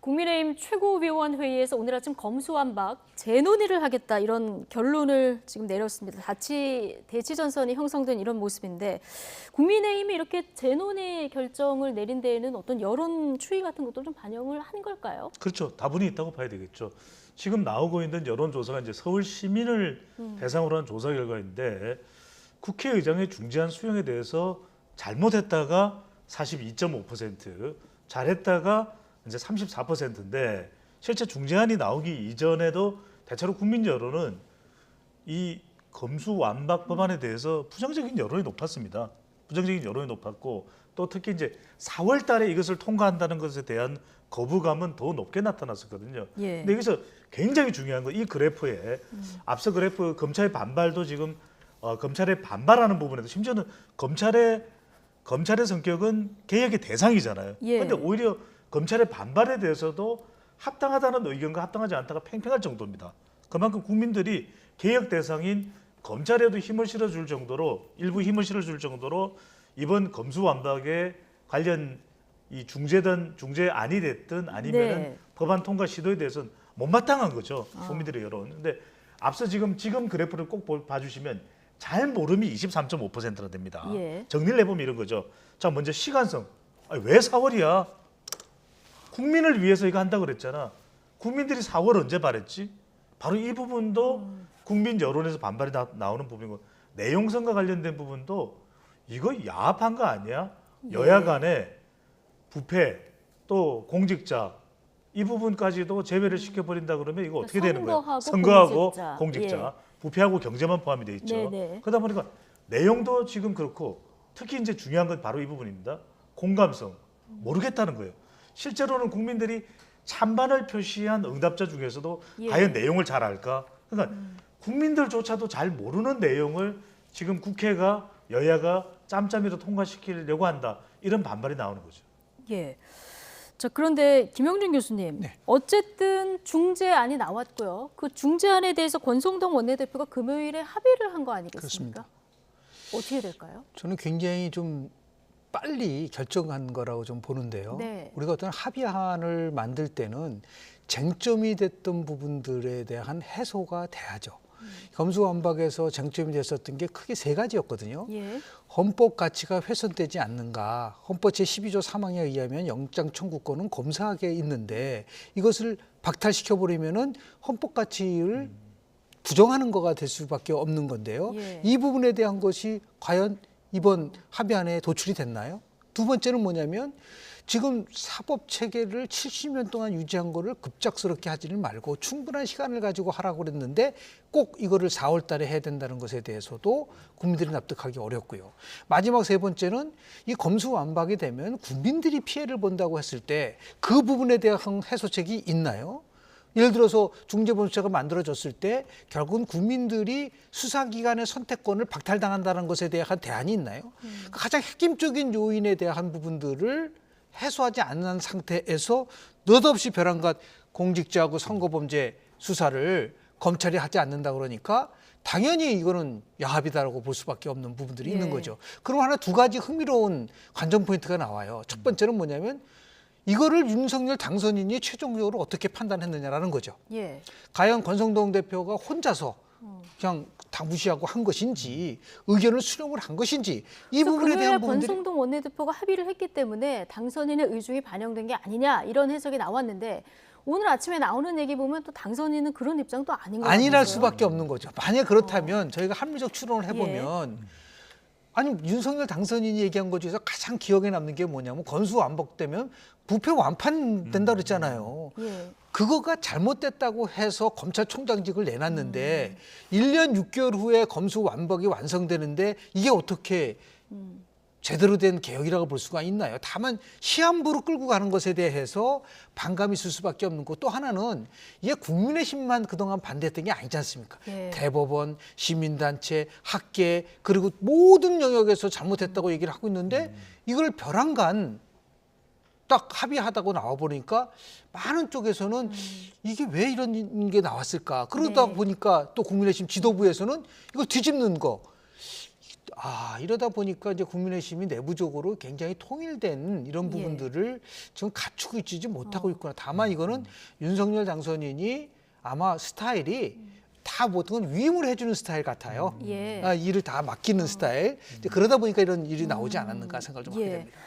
국민의힘 최고위원회의에서 오늘 아침 검수완박 재논의를 하겠다 이런 결론을 지금 내렸습니다. 대치전선이 형성된 이런 모습인데 국민의힘이 이렇게 재논의 결정을 내린 데에는 어떤 여론 추이 같은 것도 좀 반영을 한 걸까요? 그렇죠. 다분히 있다고 봐야 되겠죠. 지금 나오고 있는 여론조사가 이제 서울 시민을 대상으로 한 조사 결과인데 국회의장의 중재안 수용에 대해서 잘못했다가 42.5%, 잘했다가 이제 34%인데 실제 중재안이 나오기 이전에도 대체로 국민 여론은 이 검수완박 법안에 대해서 부정적인 여론이 높았습니다. 부정적인 여론이 높았고 또 특히 이제 4월 달에 이것을 통과한다는 것에 대한 거부감은 더 높게 나타났었거든요. 예. 근데 여기서 굉장히 중요한 건 이 그래프에 앞서 그래프 검찰의 반발도 지금 검찰의 반발하는 부분에도 심지어는 검찰의 성격은 개혁의 대상이잖아요. 그런데 예. 오히려 검찰의 반발에 대해서도 합당하다는 의견과 합당하지 않다가 팽팽할 정도입니다. 그만큼 국민들이 개혁 대상인 검찰에도 힘을 실어줄 정도로 일부 힘을 실어줄 정도로 이번 검수완박에 관련 이 중재안이 됐든 아니면은 네. 법안 통과 시도에 대해서는 못마땅한 거죠. 국민들의 여론. 근데 앞서 지금 그래프를 꼭 봐주시면 잘 모름이 23.5%나 됩니다. 예. 정리를 해보면 이런 거죠. 자, 먼저 시간성. 아니, 왜 4월이야? 국민을 위해서 이거 한다고 그랬잖아. 국민들이 4월 언제 바랬지? 바로 이 부분도 국민 여론에서 반발이 나오는 부분이고 내용성과 관련된 부분도 이거 야합한 거 아니야? 여야 간에 부패 또 공직자 이 부분까지도 제외를 시켜버린다 그러면 이거 어떻게 되는 거예요? 선거하고 공직자. 예. 부패하고 경제만 포함이 돼 있죠. 네네. 그러다 보니까 내용도 지금 그렇고 특히 이제 중요한 건 바로 이 부분입니다. 공감성. 모르겠다는 거예요. 실제로는 국민들이 찬반을 표시한 응답자 중에서도 예. 과연 내용을 잘 알까? 그러니까 국민들조차도 잘 모르는 내용을 지금 국회가 여야가 짬짬이로 통과시키려고 한다. 이런 반발이 나오는 거죠. 예. 자, 그런데 김영준 교수님, 네. 어쨌든 중재안이 나왔고요. 그 중재안에 대해서 권성동 원내대표가 금요일에 합의를 한 거 아니겠습니까? 그렇습니다. 어떻게 될까요? 저는 굉장히 좀 빨리 결정한 거라고 좀 보는데요. 네. 우리가 어떤 합의안을 만들 때는 쟁점이 됐던 부분들에 대한 해소가 돼야죠. 검수완박에서 쟁점이 됐었던 게 크게 세 가지였거든요. 예. 헌법 가치가 훼손되지 않는가. 헌법 제12조 3항에 의하면 영장 청구권은 검사에게 있는데 이것을 박탈시켜버리면은 헌법 가치를 부정하는 거가 될 수밖에 없는 건데요. 예. 이 부분에 대한 것이 과연 이번 합의안에 도출이 됐나요? 두 번째는 뭐냐면 지금 사법 체계를 70년 동안 유지한 거를 급작스럽게 하지는 말고 충분한 시간을 가지고 하라고 그랬는데 꼭 이거를 4월 달에 해야 된다는 것에 대해서도 국민들이 납득하기 어렵고요. 마지막 세 번째는 이 검수완박이 되면 국민들이 피해를 본다고 했을 때 그 부분에 대한 해소책이 있나요? 예를 들어서 중재본부제가 만들어졌을 때 결국은 국민들이 수사기관의 선택권을 박탈당한다는 것에 대한 대안이 있나요? 가장 핵심적인 요인에 대한 부분들을 해소하지 않는 상태에서 느닷없이 벼랑간 공직자하고 선거범죄 수사를 검찰이 하지 않는다 그러니까 당연히 이거는 야합이다라고 볼 수밖에 없는 부분들이 예. 있는 거죠. 그럼 하나 두 가지 흥미로운 관전 포인트가 나와요. 첫 번째는 뭐냐면 이거를 윤석열 당선인이 최종적으로 어떻게 판단했느냐라는 거죠. 예. 과연 권성동 대표가 혼자서 그냥 다 무시하고 한 것인지 의견을 수렴을 한 것인지 이 부분에 대한 부분들이 권성동 원내대표가 합의를 했기 때문에 당선인의 의중이 반영된 게 아니냐 이런 해석이 나왔는데 오늘 아침에 나오는 얘기 보면 또 당선인은 그런 입장도 아닌 것 같아요. 아니랄 수밖에 없는 거죠. 만약 그렇다면 저희가 합리적 추론을 해보면 아니 윤석열 당선인이 얘기한 것 중에서 가장 기억에 남는 게 뭐냐면 검수완박되면 부패 완판된다 그랬잖아요. 예. 그거가 잘못됐다고 해서 검찰총장직을 내놨는데 1년 6개월 후에 검수완박이 완성되는데 이게 어떻게 제대로 된 개혁이라고 볼 수가 있나요? 다만 시한부로 끌고 가는 것에 대해서 반감이 있을 수밖에 없는 거. 또 하나는 이게 국민의힘만 그동안 반대했던 게 아니지 않습니까? 예. 대법원, 시민단체, 학계 그리고 모든 영역에서 잘못했다고 얘기를 하고 있는데 이걸 벼랑간 딱 합의하다고 나와보니까 많은 쪽에서는 이게 왜 이런 게 나왔을까? 그러다 네. 보니까 또 국민의힘 지도부에서는 이거 뒤집는 거. 이러다 보니까 이제 국민의힘이 내부적으로 굉장히 통일된 이런 부분들을 지금 갖추고 있지 못하고 있구나. 다만 이거는 윤석열 당선인이 아마 스타일이 다 모든 건 위임을 해주는 스타일 같아요. 예. 일을 다 맡기는 스타일. 이제 그러다 보니까 이런 일이 나오지 않았는가 생각을 좀 하게 예. 됩니다.